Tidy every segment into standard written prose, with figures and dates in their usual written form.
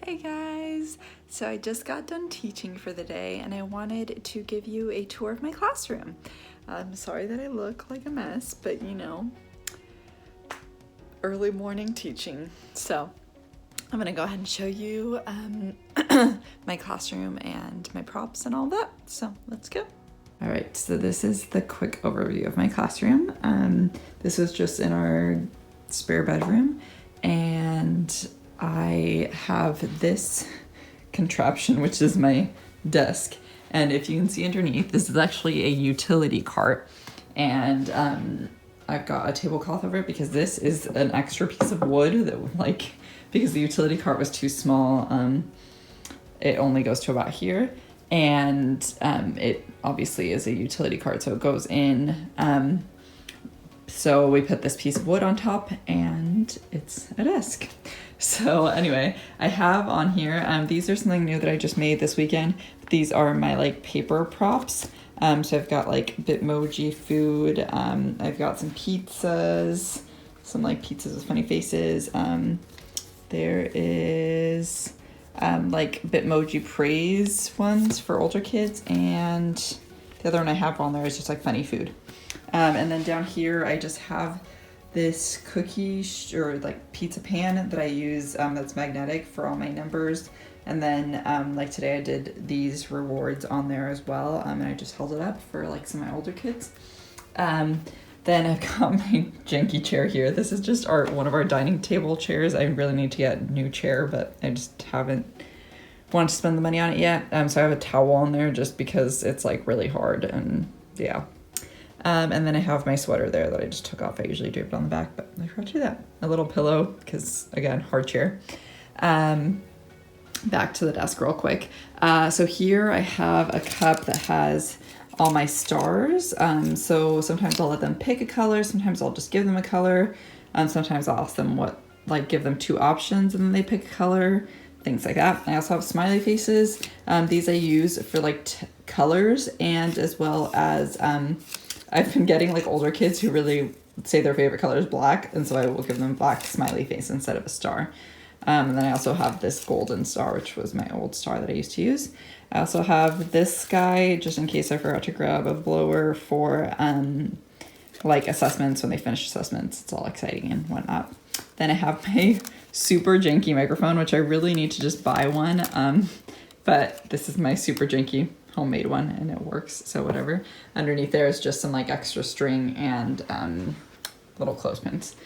Hey guys! So I just got done teaching for the day and I wanted to give you a tour of my classroom. I'm sorry that I look like a mess, but you know, early morning teaching. So I'm gonna go ahead and show you my classroom and my props and all that. So let's go. All right, so this is the quick overview of my classroom. This was just in our spare bedroom, and I have this contraption, which is my desk. And if you can see underneath, this is actually a utility cart. And I've got a tablecloth over it because this is an extra piece of wood that because the utility cart was too small, it only goes to about here. And it obviously is a utility cart, so it goes in. So we put this piece of wood on top and it's a desk. So anyway, I have on here, these are something new that I just made this weekend. These are my paper props. So I've got Bitmoji food. I've got some pizzas, some pizzas with funny faces. There is Bitmoji praise ones for older kids. And the other one I have on there is just funny food. And then down here, I just have this cookie or pizza pan that I use that's magnetic for all my numbers. And then today I did these rewards on there as well. And I just held it up for some of my older kids. Then I've got my janky chair here. This is just one of our dining table chairs. I really need to get a new chair, but I just haven't wanted to spend the money on it yet. So I have a towel on there just because it's really hard, and yeah. And then I have my sweater there that I just took off. I usually drape it on the back, but I forgot to do that. A little pillow, because again, hard chair. Back to the desk real quick. So here I have a cup that has all my stars. So sometimes I'll let them pick a color. Sometimes I'll just give them a color. Sometimes I'll ask them give them two options and then they pick a color. Things like that. I also have smiley faces. These I use for colors, and as well as I've been getting older kids who really say their favorite color is black, and so I will give them black smiley face instead of a star. And then I also have this golden star, which was my old star that I used to use. I also have this guy, just in case I forgot to grab a blower for assessments, when they finish assessments. It's all exciting and whatnot. Then I have my super janky microphone, which I really need to just buy one. But this is my super janky homemade one, and it works, so whatever. Underneath there is just some extra string and little clothespins.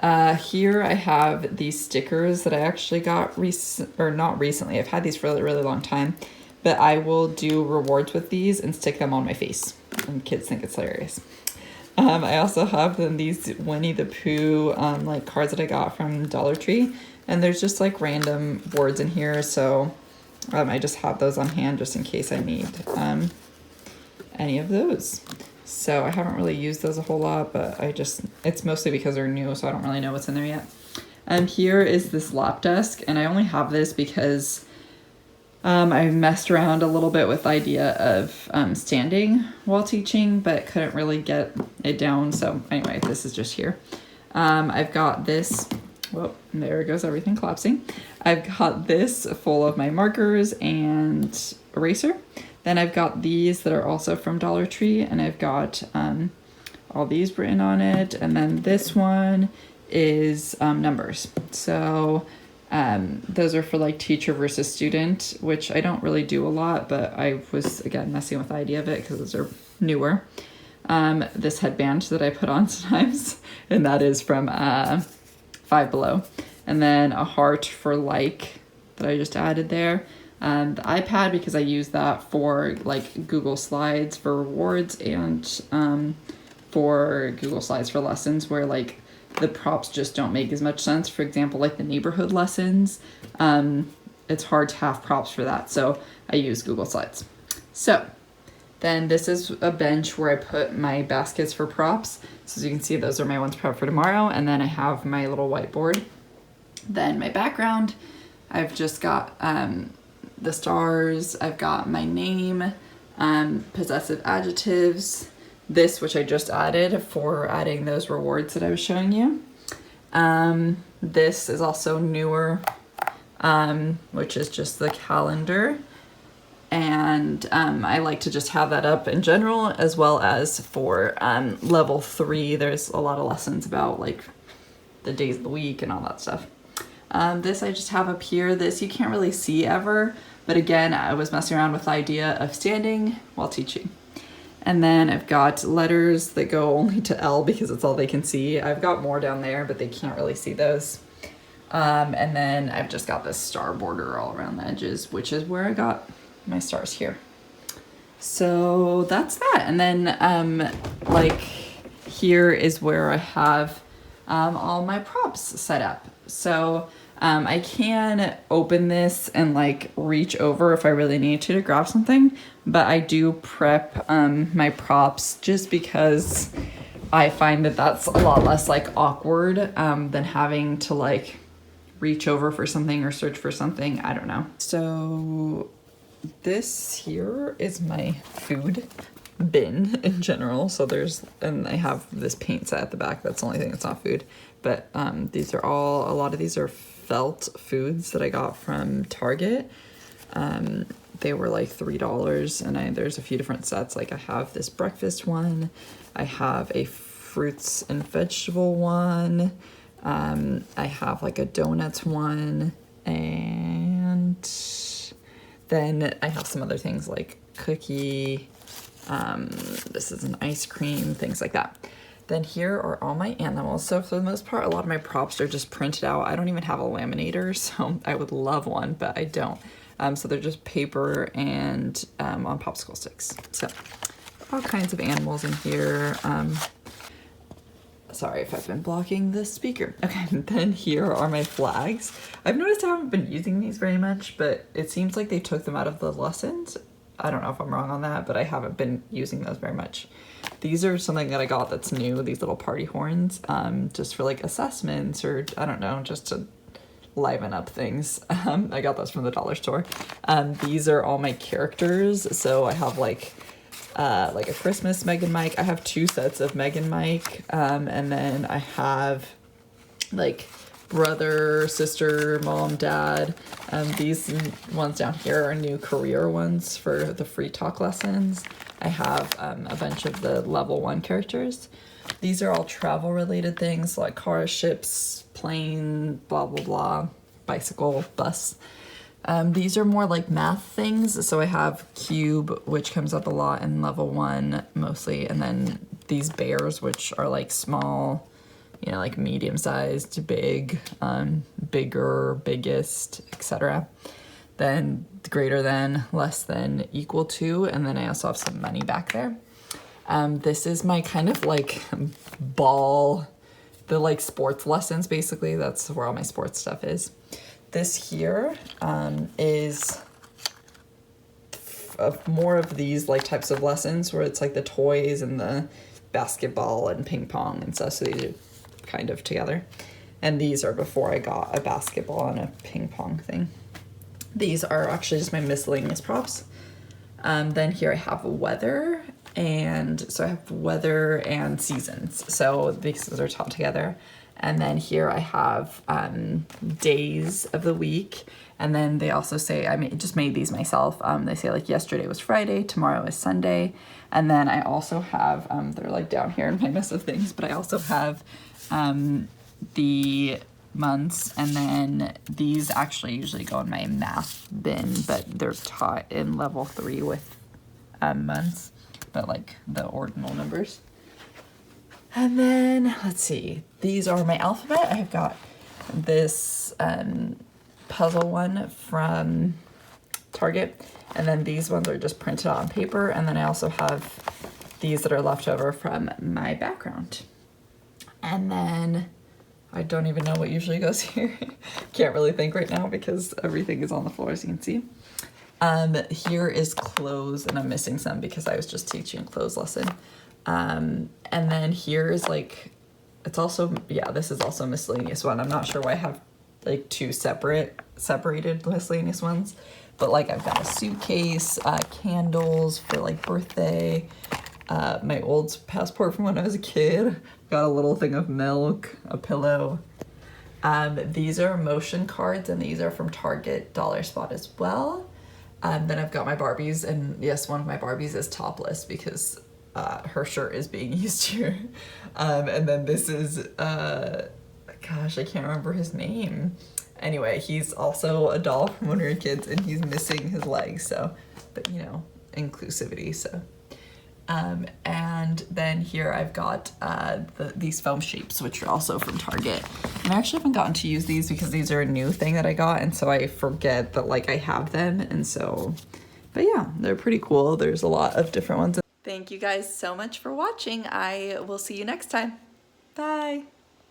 Here I have these stickers that I actually got not recently. I've had these for a really, really long time, but I will do rewards with these and stick them on my face, and kids think it's hilarious. I also have these Winnie the Pooh cards that I got from Dollar Tree, and there's just random words in here, so I just have those on hand just in case I need any of those. So I haven't really used those a whole lot, but it's mostly because they're new, so I don't really know what's in there yet. Here is this lap desk, and I only have this because I messed around a little bit with the idea of standing while teaching, but couldn't really get it down. So anyway, this is just here. I've got this. Whoa, there goes everything collapsing. I've got this full of my markers and eraser. Then I've got these that are also from Dollar Tree, and I've got all these written on it. And then this one is numbers. So those are for teacher versus student, which I don't really do a lot, but I was again messing with the idea of it because those are newer. This headband that I put on sometimes, and that is from Five Below. And then a heart for that I just added there. The iPad, because I use that for Google Slides for rewards, and for Google Slides for lessons where the props just don't make as much sense. For example, the neighborhood lessons, it's hard to have props for that, so I use Google Slides. So then this is a bench where I put my baskets for props. So as you can see, those are my ones prepped for tomorrow. And then I have my little whiteboard. Then my background, I've just got the stars. I've got my name, possessive adjectives, this, which I just added for adding those rewards that I was showing you. This is also newer. which is just the calendar. And I like to just have that up in general, as well as for level 3, there's a lot of lessons about like the days of the week and all that stuff. This I just have up here. This you can't really see ever, but again, I was messing around with the idea of standing while teaching. And then I've got letters that go only to L because it's all they can see. I've got more down there, but they can't really see those. And then I've just got this star border all around the edges, which is where I got my stars here. So that's that. And then like here is where I have all my props set up. So I can open this and like reach over if I really need to grab something, but I do prep my props just because I find that that's a lot less like awkward than having to like reach over for something or search for something. I don't know. So this here is my food bin in general. So and I have this paint set at the back. That's the only thing that's not food. But these are a lot of these are felt foods that I got from Target. They were like $3 and there's a few different sets. Like I have this breakfast one. I have a fruits and vegetable one. I have like a donuts one, and then I have some other things like cookie, this is an ice cream, things like that. Then here are all my animals. So for the most part, a lot of my props are just printed out. I don't even have a laminator, so I would love one, but I don't. So they're just paper and on popsicle sticks. So all kinds of animals in here. Sorry if I've been blocking the speaker. Okay, then here are my flags. I've noticed I haven't been using these very much, but it seems like they took them out of the lessons. I don't know if I'm wrong on that, but I haven't been using those very much. These are something that I got that's new, these little party horns, just for like assessments or I don't know, just to liven up things. I got those from the dollar store. These are all my characters. So I have like a Christmas Meg and Mike. I have 2 sets of Meg and Mike. And then I have like brother, sister, mom, dad. These ones down here are new career ones for the free talk lessons. I have a bunch of the level 1 characters. These are all travel related things like cars, ships, plane, blah, blah, blah, bicycle, bus. These are more like math things. So I have cube, which comes up a lot in level 1 mostly. And then these bears, which are like small, you know, like medium sized to big, bigger, biggest, etc. Then greater than, less than, equal to. And then I also have some money back there. This is my kind of like ball, the like sports lessons, basically. That's where all my sports stuff is. This here is more of these like types of lessons where it's like the toys and the basketball and ping pong and stuff. So these are kind of together. And these are before I got a basketball and a ping pong thing. These are actually just my miscellaneous props. Then here I have weather. And so I have weather and seasons. So these are taught together. And then here I have days of the week. And then they also say, just made these myself. They say like yesterday was Friday, tomorrow is Sunday. And then I also have, they're like down here in my mess of things, but I also have the months. And then these actually usually go in my math bin, but they're taught in level 3 with months, but like the ordinal numbers. And then let's see, these are my alphabet. I've got this puzzle one from Target, and then these ones are just printed out on paper. And then I also have these that are left over from my background. And then I don't even know what usually goes here. Can't really think right now because everything is on the floor, as you can see. Here is clothes, and I'm missing some because I was just teaching a clothes lesson. And then here is like, it's also, yeah, this is also a miscellaneous one. I'm not sure why I have like 2 separated miscellaneous ones, but like I've got a suitcase, candles for like birthday, my old passport from when I was a kid, got a little thing of milk, a pillow, These are motion cards, and these are from Target Dollar Spot as well. Then I've got my Barbies, and yes, one of my Barbies is topless because her shirt is being used here. And then this is, gosh, I can't remember his name. Anyway, he's also a doll from when we were kids, and he's missing his legs, so, but you know, inclusivity, so. And then here I've got these foam shapes, which are also from Target. And I actually haven't gotten to use these because these are a new thing that I got, and so I forget that like I have them, and so, but yeah, they're pretty cool. There's a lot of different ones. Thank you guys so much for watching. I will see you next time. Bye.